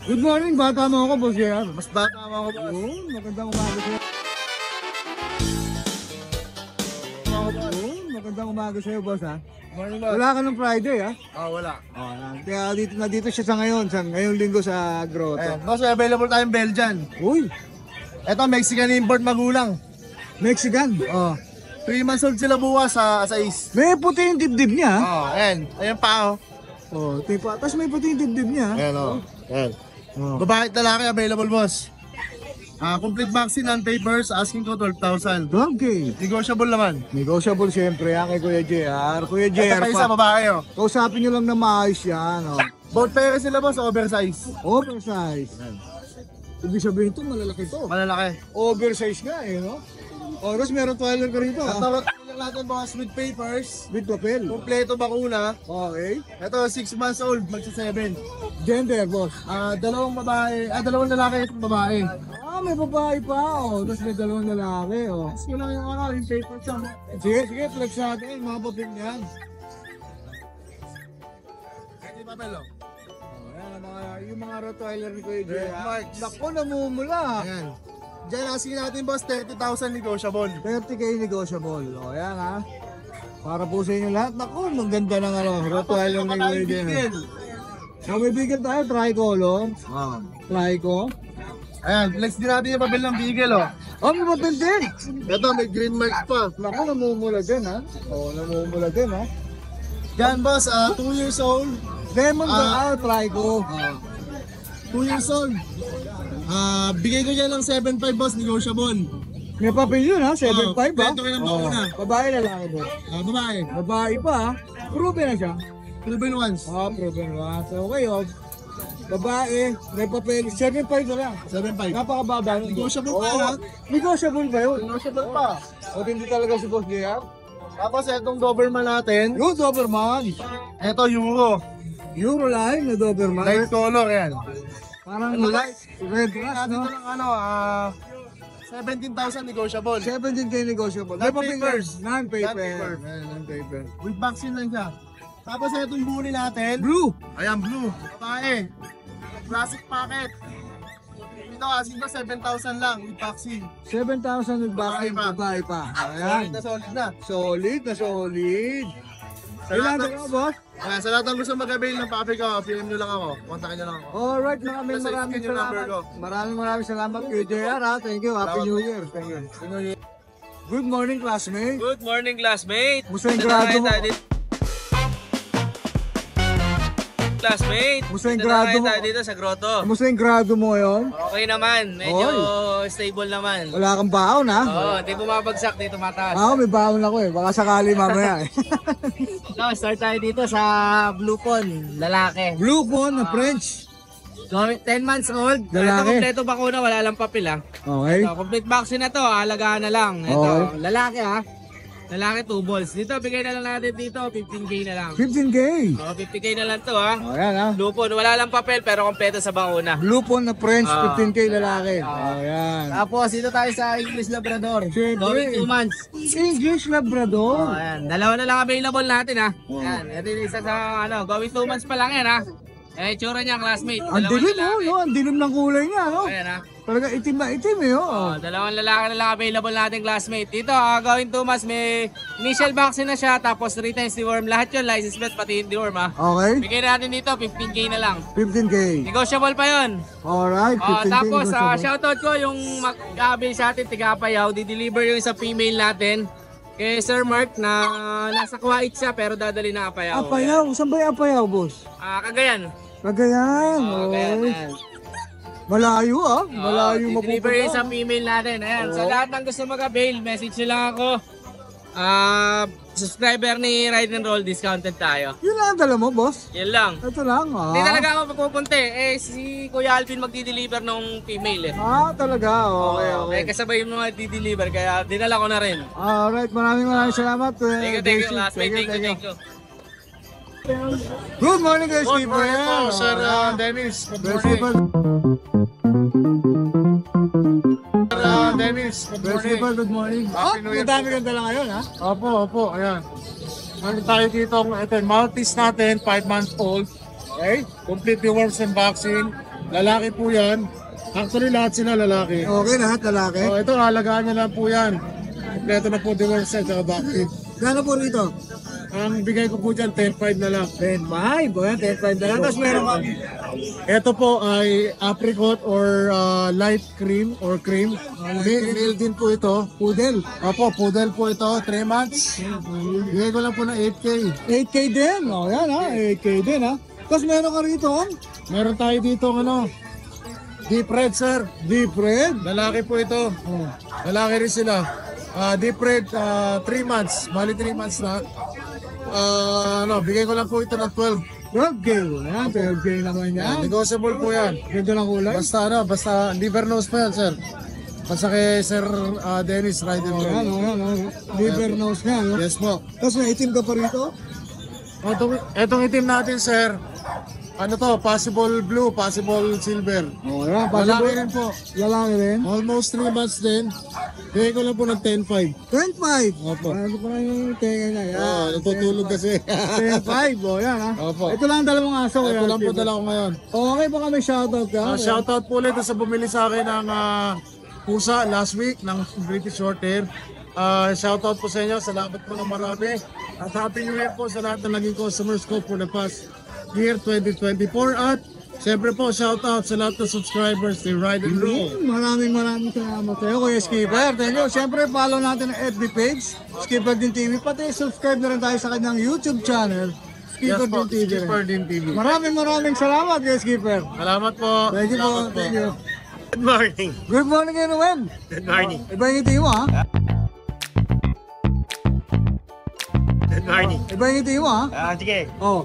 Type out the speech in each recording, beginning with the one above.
Good morning, bata mo ako, boss yan. Mas bata mo ako, boss. Yun, magandang umaga sa'yo. Magandang umaga sa'yo, boss, ha? Morning, boss. Wala ka ng Friday, ha? Wala. Kaya dito siya sa ngayong linggo sa Grotto. Boss, available tayong Belgian. Uy, Ito, Mexican import magulang. Mexican. 3 months old sila bukas sa is. May puti yung dibdib niya, ha? Ayan. Ayan pa, Tipa. Tapos may puti yung dibdib niya, ha? Ayan, Ayan. Oh. Babae at lalaki, available, boss. Complete vaccine and papers, asking ko 12,000. Okay. Negotiable naman. Negotiable siyempre, ha, kay Kuya JR. Kuya Ito JR pa isa, pa. babae, Kausapin nyo lang na maayos yan, oh. Both pairs sila, boss, oversize. Oversize. Ibig sabihin ito, malalaki to. Malalaki. Oversize nga eh, no? Tapos meron toilet ka rito, ha? Ito, natin, boss, with papers. With papel. Kompleto bakuna. Okay. Ito, 6 months old, magsa-7. Gender, boss. Dalawang lalaki at babae. May babae pa, oh. Tapos may dalawang lalaki, oh. Tapos yun lang yung papers siya. Sige, flex natin, mga papel niyan. Ito yung papel, Yung mga Rottweiler ni Kuya Jay, ha? Marks. Naku, namumula. Ayan. Diyan, asking natin, boss, 30,000 negotiable. 30k negotiable. O, yan, ha? Para po sa inyo lahat. Naku, maganda ng Rottweiler ni Kuya Jay. Bigel. So, may bigel tayo, tricolor. Trico. Ayan, flex din natin yung papel ng Bigel, May papel din. Ito, may green marks pa. Naku, namumula din, ha? Namumula din, ha? Diyan, boss, 2 years old. Lemon Trico. 2 years old. Bigay ko dyan ng 7.5, boss, negotiable. May papel yun, ha? 7.5, ha? Beto kayo ng bakuna. Babae, lalaki doon. Babae. Babae pa, ha? Proven na siya. Proven once. Proven once. Okay, oh. Babae, may papel. 7.5 na lang. 7.5. Napakababa. Negotiable pa, ha? Negotiable ba yun? Negotiable pa. O hindi talaga si Boss JR? Tapos itong Doberman natin. Yung Doberman. Ito, Euro. Euro line na Doberman. Light color, yan. Parang light. Red Dito grass, no? lang 17,000 negotiable. 17k negotiable. May papel Non-papers. Non-paper. Non-paper. Non-paper. With vaccine lang siya. Tapos itong bully natin. Blue. Ayan, blue. Babae. Classic packet. Ito, asking ko 7,000 lang with vaccine. 7,000 with Babae vaccine. pa. Babae pa. Solid Ayan. na solid na. Solid na solid. Sa Ilan lahat ka, boss? Sa lahat ng gusto mag-avail ng papi ko, PM nyo lang ako. Kontakin nyo lang ako. Alright, Kasi maraming yun yung number salamat. ko. Maraming salamat kay JR, ha? Thank you. Happy New Year. Thank you. Good morning, classmate. Good morning, classmate. Musta yung grado mo? Classmate, Musta yung dito na grado kayo mo? tayo dito sa grotto. Kamusta yung grado mo ngayon? Okay naman, medyo stable naman. Wala kang baon, ha? Oo, hindi bumabagsak, dito mataas. Ako, may baon ako eh. Baka sakali mamaya eh. So, start tayo dito sa Blue Pond, lalaki. Blue Phone na French. 10 months old. Ito, Lalaki. kompleto bakuna, wala lang papel ha. Okay. Ito, complete vaccine na to, alagaan na lang. Ito, lalaki ha. Lalaki 2 balls. Dito, bigay na lang natin dito, 15k na lang. 15k. 50k na lang to ha. O, yan ha. Blue Pond, wala lang papel pero kompleto sa bakuna. Blue Phone na French, Ah. 15k lalaki. O, yan. Tapos dito tayo sa English Labrador. Siyempre. Going 2 months. English Labrador. Ayan, dalawa na lang available natin ha. Ayan, ito yung isa sa going 2 months pa lang yan ha. Tsura niya classmate. Ang Dalawang dilim, lalaki. no? Ang dilim ng kulay niya, no? Ayan ha. Talaga itim na itim, eh, oh. Dalawang lalaki na lang available natin classmate. Dito, going 2 months may initial vaccine na siya. Tapos 3 times deworm. Lahat yun, license plate pati yung deworm ha. Okay. Bigay natin dito, 15k na lang. 15k. Negotiable pa yun. Alright, 15k. Tapos, negotiable. shoutout ko yung mag-avail sa atin, Tigapayaw. Di-deliver yung sa female natin. Kay Sir Mark na nasa Kuwait siya pero dadali na Apayaw. Apayaw. Saan ba yung Apayaw, boss? Cagayan. Cagayan. Cagayan. Okay. Ayan. Malayo, ah. Malayo Deliver yun sa mapupunta. female natin. Ayan. Sa lahat ng gusto mag-avail, message nyo lang ako. Subscriber ni Ride and Roll, discounted tayo. Yun lang ang dala mo, boss. Yan lang. Ito lang, ah. Hindi talaga ako pupunta eh. Si Kuya Alvin magdi-deliver nung female eh. Talaga. Okay, okay. Kaya kasabay yung mga di-deliver, kaya dinala ko na rin. Alright, maraming salamat. Thank you, last Thank you, Thank you. Good morning, guys. Good morning po, Sir Dennis. Good morning. Dennis, good morning. Principal, good morning. Happy New Year Ang dami kang dala ngayon, ha? Opo, ayan. Meron tayo dito, ito, Maltese natin, 5 months old. Okay? Complete the worms and vaccine. Lalaki po yan. Actually, lahat sila lalaki. Okay, lahat lalaki. Oh, ito, alagaan niya lang po yan. Kompleto na po divorce set at vaccine. Gano'n po rito? Ang bigay ko po dyan, 10.5 na lang. 10.5. O yan, 10.5 na lang. Tapos meron ka. Ito po ay apricot or light cream or cream. Male din po ito. Poodle. Opo, poodle po ito, 3 months. Bigay ko lang po ng 8K. 8K din. O yan ha, 8K din ha. Tapos meron ka rito. Meron tayo dito deep red, sir. Deep red. Lalaki po ito. Oh. Lalaki rin sila. Deep red, 3 months. Bali 3 months na. Bigay ko lang po ito ng 12. 12K. Ayan, 12K naman yan. Negotiable po yan. Ganda ng kulay. Basta liver nose pa yan, sir. Basta kay Sir Dennis Ryder. O yan, o yan. Liver nose nga. No? Yes po. Tapos may itim ka pa rito. Etong itim natin, sir. Ano to? Possible blue, possible silver. O yan, Lalaki rin po. Lalaki rin. Almost 3 months din. Bigay ko lang po ng 10.5. 10.5. Opo. Ano pa yung tenga niya? Yan. Natutulog kasi. 10.5. O yan ha. Opo. Ito lang ang dalawang aso. Ito lang po dala ko ngayon. Okay, baka may shoutout ka. Shoutout po ulit sa bumili sa akin ng pusa last week ng British Shorthair. Shoutout po sa inyo. Salamat po ng marami. At Happy New Year po sa lahat ng naging customers ko for the past year 2024. At siyempre po, shoutout sa lahat ng subscribers ni Ride and Roll. Maraming salamat sa iyo, Kuya Skipper. Thank you. Siyempre, follow natin ang FB page, Skipper Din TV. Pati subscribe na rin tayo sa kanyang YouTube channel, Skipper Yes po, Din TV. Skipper Din TV. Maraming salamat, Kuya Skipper. Salamat po. Thank you po. Salamat Thank you. Good morning. Good morning, Noel. Good morning. Iba yung ngiti mo, ha? Good morning. Iba yung ngiti mo, ha? Sige. Oh.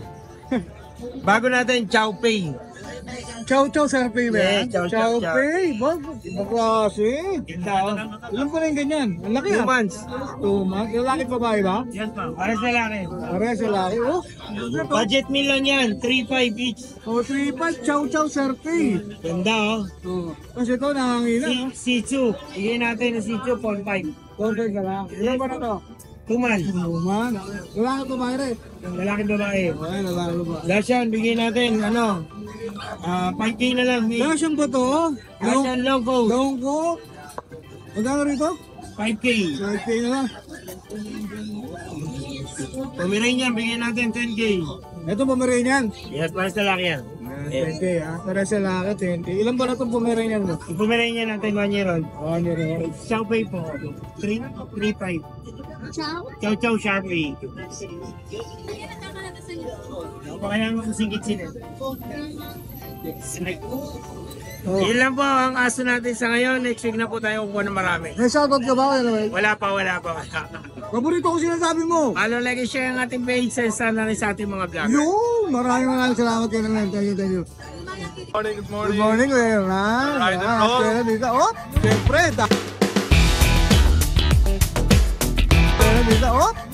Bago natin, Chow Pei. Chow Sir Pei ba? Yeah, Chow, Chow Chow. Pei. Ibang klase. Ilan pa rin ganyan? Ang laki, 2 ha? months. 2 months. Lalaki pa ba, iba? Yan pa. Para sa laki. Pares lalaki. Oh. Budget meal lang yan. 3.5 each. Oh, 3.5. Chow Sir Pei. Ganda oh. Oh. Kasi ito nangangina, no? Sichu. Bigyan natin ng Sichu 0.5. Konti ka lang. Ilan ba na to? 2 months. Man. Lalaki pa ba rin? Lalaki babae. Ay, lalaki ba? Lashan, bigyan natin, 5K na lang. Lasyan ba to? Lashan long coat. Long ko? Magkano rito? 5K. 5K na lang. Pomeranian, bigyan natin 10K. Ito Pomeranian. Yes, para sa laki yan. 10K ha. Para sa laki, 10K. Ilan ba na itong Pomeranian mo? Yung Pomeranian natin 1 year old. Oh, ano rin. Chow Pei po. 3.5. Chow Chow Sharpie. Kaya mo singkit sila. Oh. Yun lang po ang aso natin sa ngayon. Next week na po tayo kukuha ng marami. May shoutout ka ba, Noel? Wala pa. Paborito ko sinasabi mo. Follow, like, share ang ating page sa na rin sa ating mga vlog. Yo! Maraming salamat kayo Noel. Thank you. Morning, good Good morning, Kuya Ran. Ride and roll. Kaya dito. Oh, siyempre.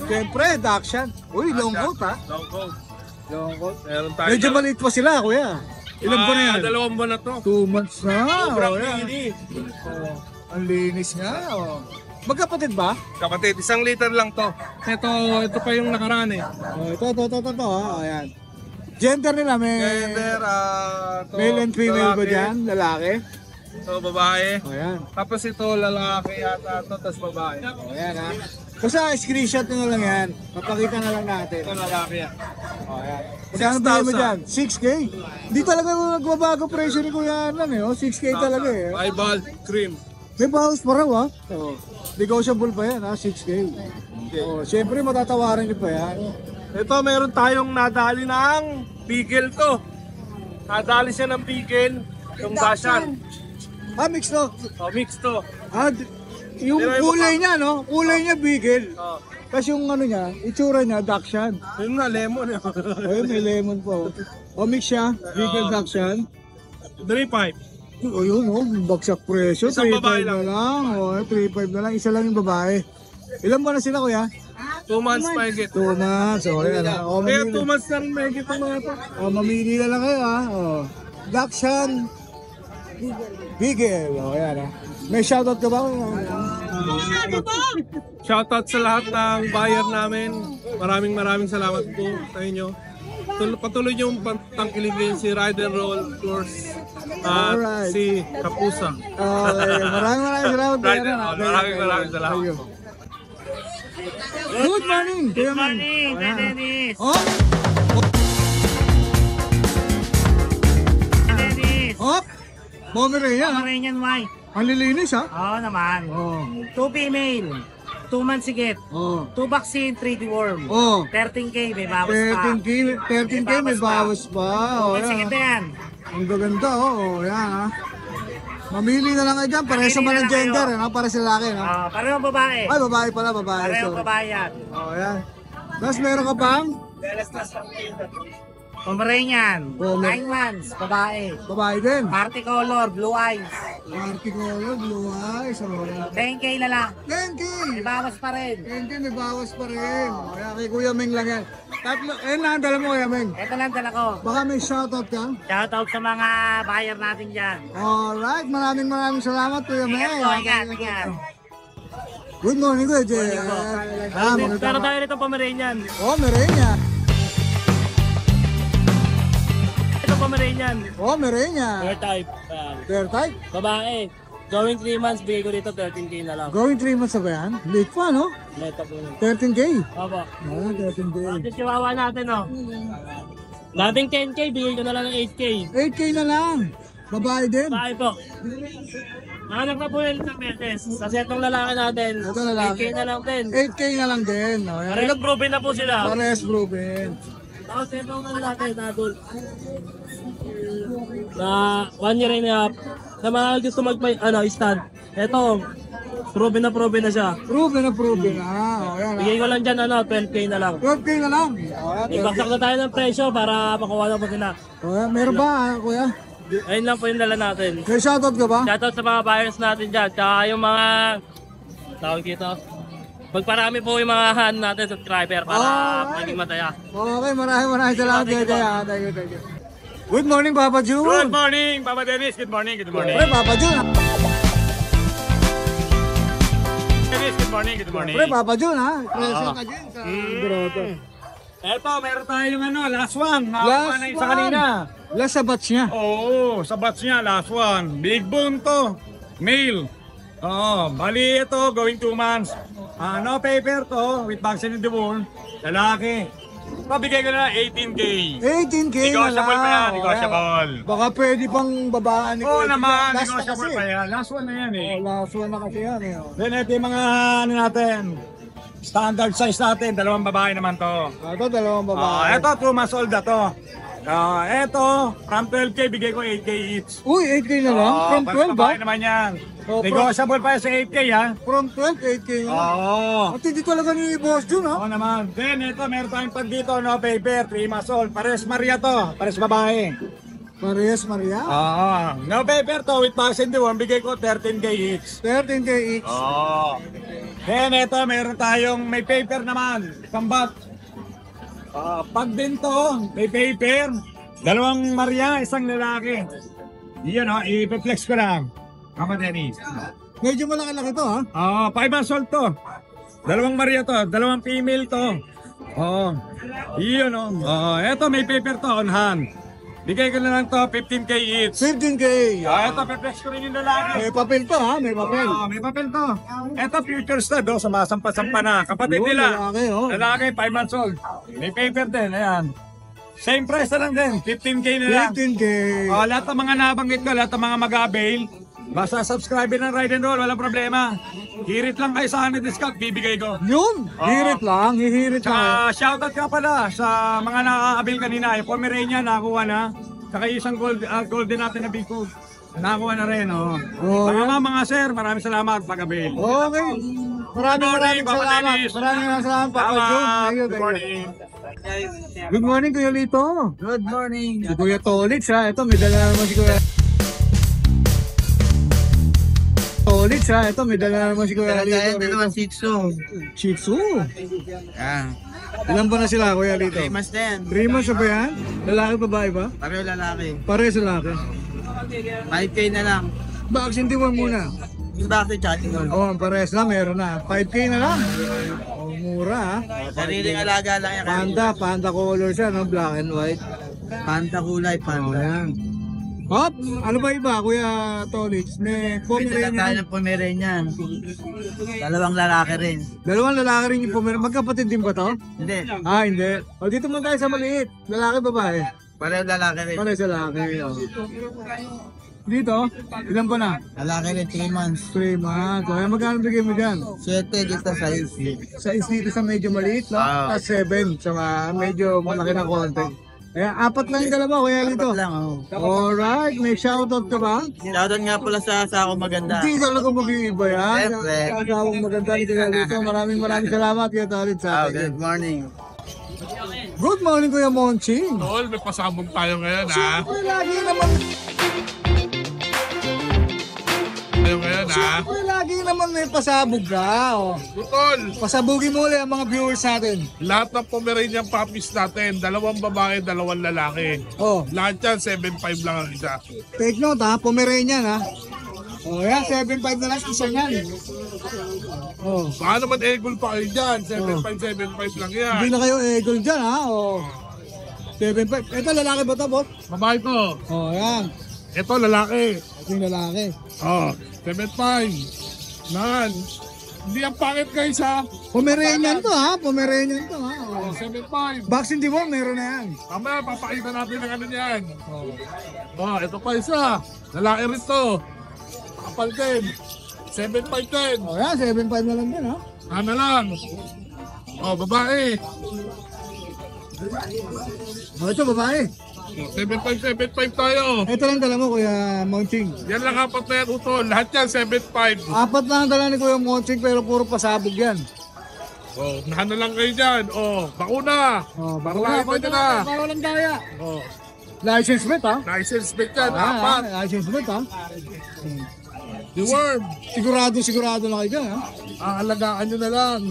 Siyempre, Dakshan. Uy, long coat ha. Long coat. Long coat. Meron tayo. Medyo maliit pa sila, Kuya. Ilan ba na yan? 2 buwan na to. 2 months na. Sobrang Oh, yan. linis. Oh, ang linis nga. Oh. Magkapatid ba? Kapatid, 1 liter lang to. Ito pa yung nakaraan eh. Oh, ito. Oh, ayan. Gender nila, may Gender, male and female ba dyan? Lalaki? Ito, babae. Oh, ayan. Tapos ito, lalaki yata to, tapos babae. Oh, ayan ha. Basta screenshot nyo na lang yan. Papakita na lang natin. Ito, lalaki yan. Oh, ayan. Magkano bigay mo dyan? 6K? Hindi talaga nagbabago presyo ni Kuya Arnan eh. Oh, 6K talaga eh. Eyeball, cream. May bawas pa raw ha. Oh. Negotiable pa yan ha, 6K. Oh, siyempre matatawaran nyo pa yan. Ito, meron tayong nadali ng bigel to. Nadali siya ng bigel, yung dashan. Ah, mix no? Oh, mix to. Ah, yung Pero kulay niya no? Kulay niya bigel. Oh. Tapos yung ano niya, itsura niya, Dakshan. Yun nga, lemon. Ayun, may lemon po. O mix siya, bigel Dakshan. 3.5. O yun, oh, bagsak presyo. Isang 3.5 babae na lang. lang. O, 3.5 na lang. Isa lang yung babae. Ilan ba na sila, Kuya? 2 months pa higit. 2 months. O, yan ha. O, Kaya mamili. 2 months na rin may higit ang mga to. O, mamili na lang kayo, ha. O, Dakshan. Bigel. O, yan ha. May shoutout ka ba? Shoutout sa lahat ng buyer namin. Maraming salamat po sa inyo. patuloy niyong tangkilin si Ride and Roll Tours at Alright. si Kapusa. Okay, maraming salamat. Ride and Roll. Maraming salamat. Good morning. Good morning, Dennis. Oh, Dennis. oh. Pomeranian, ha? Pomeranian white. Ang lilinis, ha? Oo naman. Oh. 2 female. 2 months sigit. Oh. 2 vaccine, 3 deworm. Oh. 13K, may bawas pa. 13K may bawas pa. Oh, 2 months sigit na yan. yan. Ang gaganda, oh. Yan, ha? Mamili na lang kayo dyan. Pares Mamili naman na ang lang gender, kayo. ha? Para sa lalaki, ha? Parehong babae. Ay, babae pala, babae. Parehong Sorry. babae yan. Oh, yan. Tapos meron ka pang? Pomeranian. Oh, 9 months, babae. Babae din. Party color, blue eyes. Party color, blue eyes. Oh, yan. 10K na lang. 10K! May bawas pa rin. 10K may bawas pa rin. Oh, yan, kay Kuya Meng lang yan. Tatlo, na, dala mo Kuya Meng. Ito lang dala ko. Baka may shoutout ka? Shoutout sa mga buyer natin dyan. Alright, maraming salamat Kuya Meng. Ingat po, ingat. Good morning Kuya Jay. Pero tayo rito Pomeranian. Oh, merenya. Ito Pomeranian. Oh, merenya. Hair type. Fair type. Babae. Going 3 months, bigay ko dito 13K na lang. Going 3 months na ba yan? Late pa, no? Neto po yun. 13K. Opo. Ah, 13K. Ito chihuahua natin, oh. Dating 10K, bigay ko na lang ng 8K. 8K na lang. Babae din. Bahay po. Anak na po yun sa beses. Kasi itong lalaki natin, Ito lalaki. 8K na lang din. 8K na lang din. Oh, yan. Parehong proven na po sila. Pares proven. Tapos itong lalaki na adult. Na 1 year and a half. Na mga gusto stand. Ito, proven na siya. Proven na proven. Ah, oh, yan. Bigay ko lang dyan, 12K na lang. 12K na lang. Oh, yan. Ibagsak na tayo ng presyo para makuha na po sila. Oh, yan. Meron ba, Kuya? Ayun lang po yung dala natin. May shoutout ka ba? Shoutout sa mga buyers natin dyan. Tsaka yung mga tawag dito. Magparami po yung mga hand natin subscriber para maging mataya. Okay, maraming salamat Kuya Jay. Thank you. Good morning, Papa Jun. Good morning, Papa Dennis. Good morning. Good morning. Pre, Papa Jun. Dennis, good morning. Good morning. Pre, Papa Jun, ha? Presyo ka dyan sa grotto. Eto, meron tayong last one. Last Na isa one. kanina. Last sa batch niya. Oo, sa batch niya, last one. Big bone to. Male. Oo, bali ito, going 2 months. No paper to, with vaccine in the wound. Lalaki. Pabigay ko na 18K. 18K na lang. Negotiable pa yan, Oh, negotiable. yan. Baka pwede pang babaan ni Oo Kuya Jun. naman, Last na negotiable kasi. pa yan. Last one na yan eh. Oh, last one na kasi yan. Then ito yung mga natin. Standard size natin, 2 babae naman to. Ito, dalawang babae. Ito, 2 months old na to. Ito, from 12K, bigay ko 8K each. Uy, 8K na lang? From 12 ba? Babae naman yan. Oh, Negotiable pa yan sa 8K ha. From 12, 8K na lang. Oo. At hindi talaga ni Boss Jun, ha? Oo naman. Then ito, meron tayong pag dito, no paper, 3 months old. Pares Maria to, pares babae. Parehas, Maria. Oo. No paper to, with vaccine the one, bigay ko 13K each. 13K each. Oo. Then ito, meron tayong may paper naman, sambat. Pag din to, may paper, 2 Maria, 1 lalaki. Iyan o, i-flex ko lang. Kama Dennis. Medyo malaki-laki to, ha? 5 months old to. 2 Maria to, 2 female to. Iyon o. Eto, may paper to on hand. Bigay ko na lang to, 15K each. 15K. Eto, flex ko rin yung lalaki. May papel to, ha? May papel. May papel to. Eto, future stud, sumasampa-sampa na. Kapatid Yun, nila. lalaki, oh. Lalaki, 5 months old. May paper din, ayan. Same price na lang din, 15K na lang. 15K. Lahat ng mga nabanggit ko, lahat ng mga mag-avail, basta subscribe ng Ride and Roll, walang problema. Hirit lang kayo sa Honey Discount, bibigay ko. Yun, hirit lang, hihirit lang. Tsaka shoutout ka pala sa mga nakaka-avail kanina. Yung Pomeranian, nakakuha na. Tsaka yung isang golden natin na big food. Nakakuha na rin, mga sir, maraming salamat pag-avail. Okay. Maraming Papa salamat. Dennis. Maraming salamat, Papa Jun. Thank you, Good thank you. morning. Good morning, Kuya Lito. Good morning. Si Kuya Tolitz, ha? Ito, may dala naman si Kuya Tolitz, ha? Ito, may dala naman si Kuya Lito. Shih Tzu. Shih Tzu. Yan. Ilan ba na sila, Kuya Lito? 3 months din. 3 months na ba yan? Lalaki, babae ba? Pareho lalaki. Pares lalaki. 5K na lang. Vaccine deworm muna. Bakit chatting all? Oh, ang pares na, meron na. 5K na lang. Oh, mura ha. Sariling alaga lang yan. Panda color siya, no? Black and white. Panta kulay, Oh, panta. yan. Hop, ano ba iba, Kuya Tolix? May Pwede tayo Pomeranian. ng Pomeranian. Dalawang lalaki rin. Dalawang lalaki rin yung Pomeranian. Magkapatid din ba to? Hindi, Ah, hindi. O, dito muna tayo sa maliit. Lalaki, babae. pareho lalaki rin. Pares sa lalaki. Oh. Dito, ilan pa na? Lalaki rin, 3 months. 3 months. Kaya magkano bigay mo dyan? 7 dito sa Sa is dito sa medyo maliit, no? Tapos 7. So, medyo malaki na konti. Kaya 4 lang yung dalawa, Kuya Lito. lang, oh. Alright, may shoutout ka ba? Shoutout nga pala sa ako maganda. Hindi talaga mag-iiba yan. Siyempre. Kasawang maganda ni Kuya Lito. Maraming salamat, Kuya Tolix, sa atin. Good morning. Good morning, Kuya Monching. Tol, may pasabog tayo ngayon ha. Siyempre, lagi naman may pasabog ka. Oh. Tol, Pasabugin mo ulit ang mga viewers natin. lahat ng Pomeranian puppies natin, 2 babae, 2 lalaki. Oh, Lahat yan, 7.5 lang ang isa. take note ha, Pomeranian ha. Oh, yan, 7.5 na lang isa niyan. Oh, Baka naman egol pa kayo dyan, 7.5 lang yan. hindi na kayo eagle dyan ha. Oh. 7.5. Ito, lalaki ba ito, boss? Babae ko, Oh, yan. ito lalaki. Ito yung lalaki. Oh, 7.5. Nan, hindi ang pangit guys ha. Pomeranian to ha, Pomeranian to ha. Oh, Oh. 7.5. Vaccine deworm, meron na yan. Mamaya, papakita natin ang ano niyan. Oh, ito pa isa. Lalaki rin to. Kapal din. 7.5 din. Oh, yan, 7.5 na lang din ha. Ano lang? Oh, babae. Oh, ito, babae. 7.5 tayo. Ito lang dala mo, Kuya Monching. Yan lang apat na yan, utol. Lahat yan, 7.5. 4 lang ang dala ni Kuya Monching, pero puro pasabog yan. Oh, nahano lang kayo dyan. Oh, bakuna. Oh, Bakuna, pwede na. Walang daya. Oh, License plate ha. license plate yan, apat. License plate ha. The worm. Sigurado na kayo dyan ha. Aalagaan nyo na lang.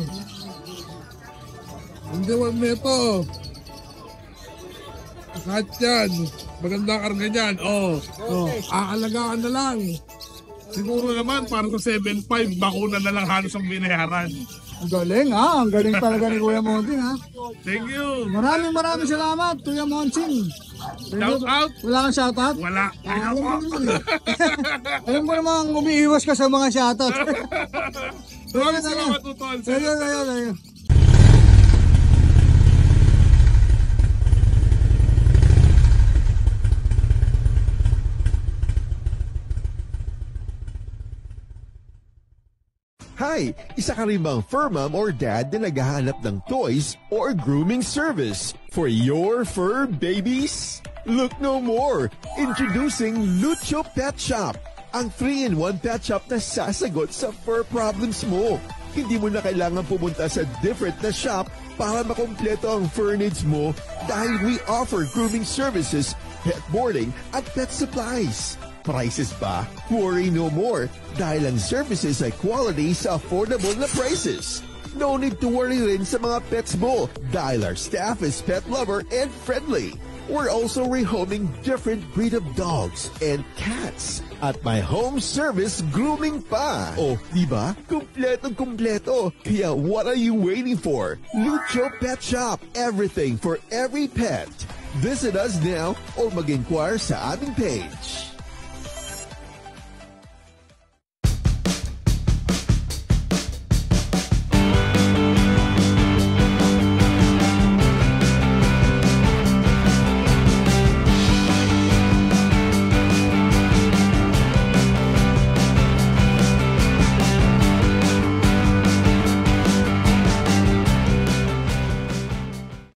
Hindi worm nito. Lahat yan. Maganda karga dyan. Oh, aalagaan na lang. Siguro naman, para sa 7.5, bakuna na lang halos ang binayaran. Ang galing ha. Ang galing talaga ni Kuya Monching ha. Thank you. Maraming salamat, Kuya Monching. Shout out. Wala kang shoutout? Wala. Alam ko naman eh. Alam ko naman umiiwas ka sa mga shoutout. Maraming salamat, utol. Ayun. Hi! Isa ka rin bang fur mom or dad na naghahanap ng toys or grooming service for your fur babies? Look no more! Introducing Lucho Pet Shop, ang 3-in-1 pet shop na sasagot sa fur problems mo. Hindi mo na kailangan pumunta sa different na shop para makompleto ang fur needs mo dahil we offer grooming services, pet boarding at pet supplies. Prices ba? Worry no more dahil ang services ay quality sa affordable na prices. No need to worry rin sa mga pets mo dahil our staff is pet lover and friendly. We're also rehoming different breed of dogs and cats at my home service grooming pa. Oh, diba? Kumpletong-kumpleto. Kaya what are you waiting for? Lucho Pet Shop. Everything for every pet. Visit us now or mag-inquire sa aming page.